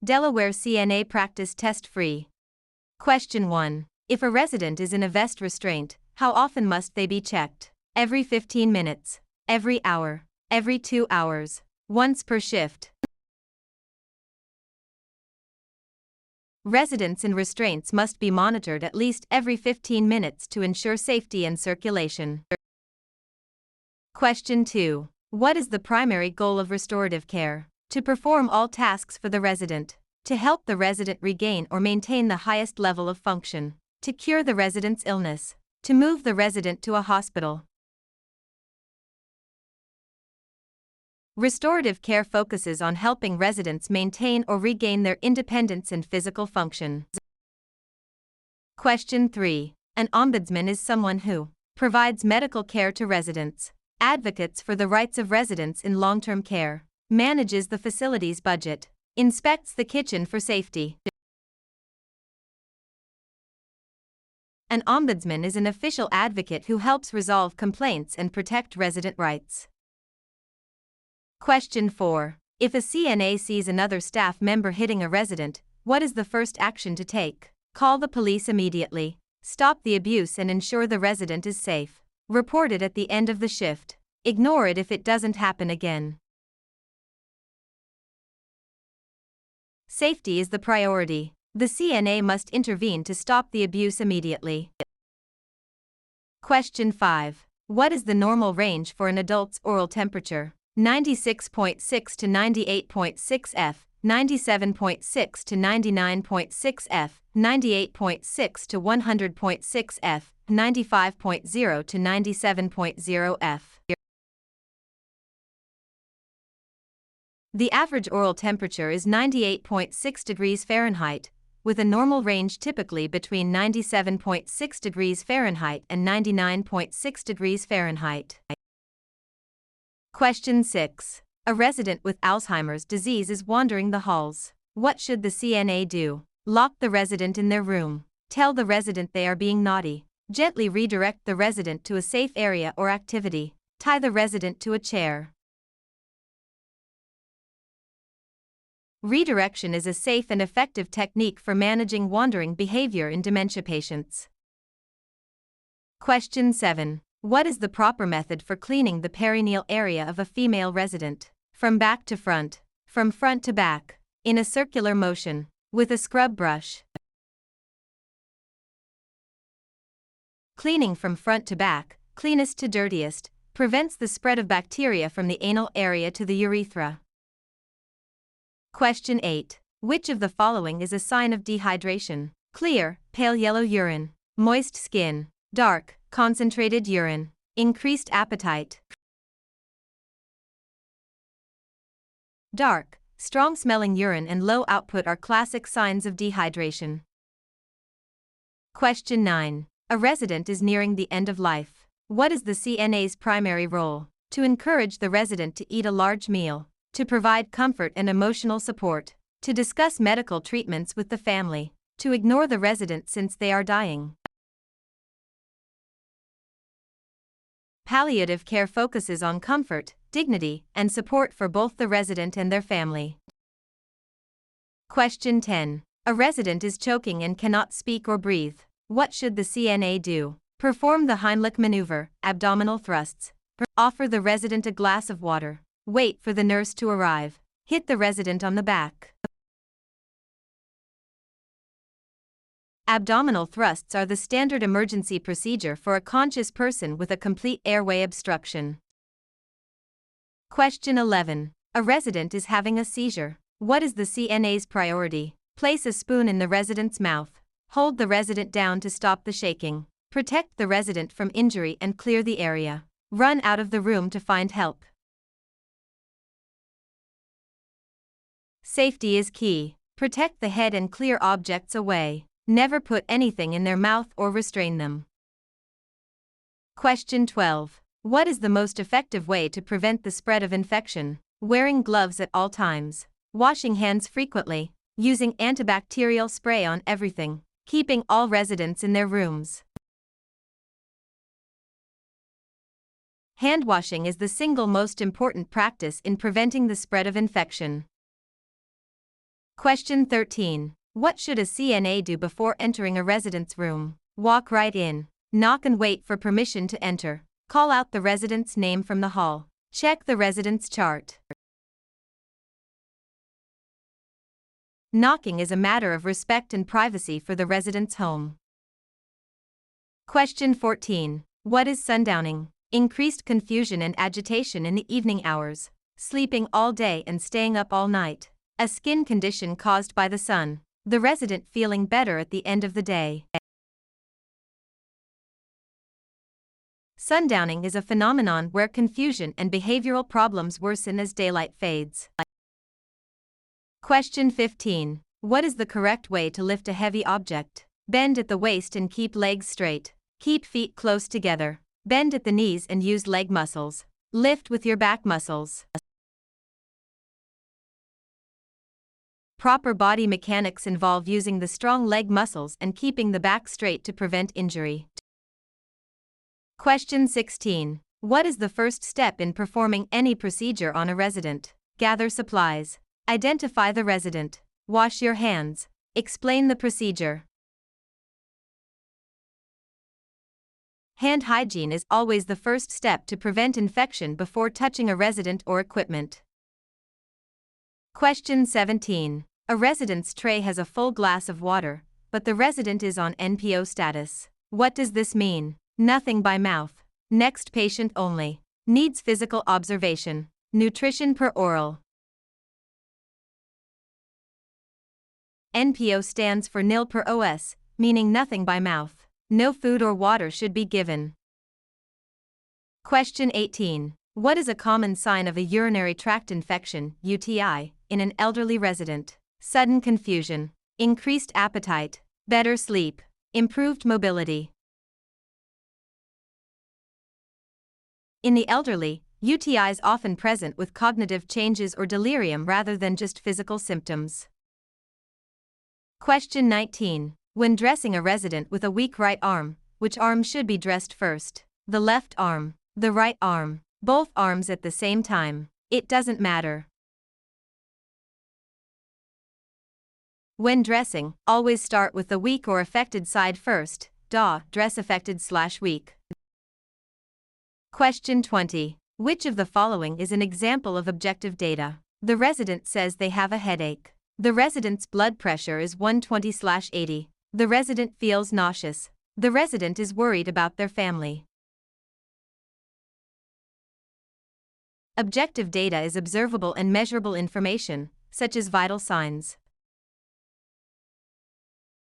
Delaware CNA practice test free. Question 1. If a resident is in a vest restraint, how often must they be checked? Every 15 minutes, every hour, every 2 hours, once per shift. Residents in restraints must be monitored at least every 15 minutes to ensure safety and circulation. Question 2. What is the primary goal of restorative care? To perform all tasks for the resident, to help the resident regain or maintain the highest level of function, to cure the resident's illness, to move the resident to a hospital. Restorative care focuses on helping residents maintain or regain their independence and physical function. Question 3. An ombudsman is someone who provides medical care to residents, advocates for the rights of residents in long-term care, manages the facility's budget, inspects the kitchen for safety. An ombudsman is an official advocate who helps resolve complaints and protect resident rights. Question 4. If a CNA sees another staff member hitting a resident, what is the first action to take? Call the police immediately, stop the abuse and ensure the resident is safe. Report it at the end of the shift. Ignore it if it doesn't happen again. Safety is the priority. The CNA must intervene to stop the abuse immediately. Question 5. What is the normal range for an adult's oral temperature? 96.6 to 98.6 F, 97.6 to 99.6 F, 98.6 to 100.6 F, 95.0 to 97.0 F. The average oral temperature is 98.6 degrees Fahrenheit, with a normal range typically between 97.6 degrees Fahrenheit and 99.6 degrees Fahrenheit. Question 6. A resident with Alzheimer's disease is wandering the halls. What should the CNA do? Lock the resident in their room. Tell the resident they are being naughty. Gently redirect the resident to a safe area or activity. Tie the resident to a chair. Redirection is a safe and effective technique for managing wandering behavior in dementia patients. Question 7. What is the proper method for cleaning the perineal area of a female resident? From back to front, from front to back, in a circular motion, with a scrub brush. Cleaning from front to back, cleanest to dirtiest, prevents the spread of bacteria from the anal area to the urethra. Question 8. Which of the following is a sign of dehydration? Clear, pale yellow urine, moist skin, dark, concentrated urine, increased appetite. Dark, strong-smelling urine and low output are classic signs of dehydration. Question 9. A resident is nearing the end of life. What is the CNA's primary role? To encourage the resident to eat a large meal, to provide comfort and emotional support, to discuss medical treatments with the family, to ignore the resident since they are dying. Palliative care focuses on comfort, dignity, and support for both the resident and their family. Question 10. A resident is choking and cannot speak or breathe. What should the CNA do? Perform the Heimlich maneuver, abdominal thrusts. Offer the resident a glass of water. Wait for the nurse to arrive. Hit the resident on the back. Abdominal thrusts are the standard emergency procedure for a conscious person with a complete airway obstruction. Question 11. A resident is having a seizure. What is the CNA's priority? Place a spoon in the resident's mouth. Hold the resident down to stop the shaking. Protect the resident from injury and clear the area. Run out of the room to find help. Safety is key. Protect the head and clear objects away. Never put anything in their mouth or restrain them. Question 12. What is the most effective way to prevent the spread of infection? Wearing gloves at all times. Washing hands frequently. Using antibacterial spray on everything. Keeping all residents in their rooms. Hand washing is the single most important practice in preventing the spread of infection. Question 13. What should a CNA do before entering a resident's room? Walk right in. Knock and wait for permission to enter. Call out the resident's name from the hall. Check the resident's chart. Knocking is a matter of respect and privacy for the resident's home. Question 14. What is sundowning? Increased confusion and agitation in the evening hours. Sleeping all day and staying up all night. A skin condition caused by the sun. The resident feeling better at the end of the day. Sundowning is a phenomenon where confusion and behavioral problems worsen as daylight fades. Question 15. What is the correct way to lift a heavy object? Bend at the waist and keep legs straight. Keep feet close together. Bend at the knees and use leg muscles. Lift with your back muscles. Proper body mechanics involve using the strong leg muscles and keeping the back straight to prevent injury. Question 16. What is the first step in performing any procedure on a resident? Gather supplies. Identify the resident. Wash your hands. Explain the procedure. Hand hygiene is always the first step to prevent infection before touching a resident or equipment. Question 17. A resident's tray has a full glass of water, but the resident is on NPO status. What does this mean? Nothing by mouth. Next patient only. Needs physical observation. Nutrition per oral. NPO stands for nil per os, meaning nothing by mouth. No food or water should be given. Question 18. What is a common sign of a urinary tract infection, UTI, in an elderly resident? Sudden confusion. Increased appetite. Better sleep. Improved mobility. In the elderly, UTI is often present with cognitive changes or delirium rather than just physical symptoms. Question 19. When dressing a resident with a weak right arm, which arm should be dressed first? The left arm, the right arm, both arms at the same time. It doesn't matter. When dressing, always start with the weak or affected side first. Dress affected/weak. Question 20. Which of the following is an example of objective data? The resident says they have a headache. The resident's blood pressure is 120/80. The resident feels nauseous. The resident is worried about their family. Objective data is observable and measurable information, such as vital signs.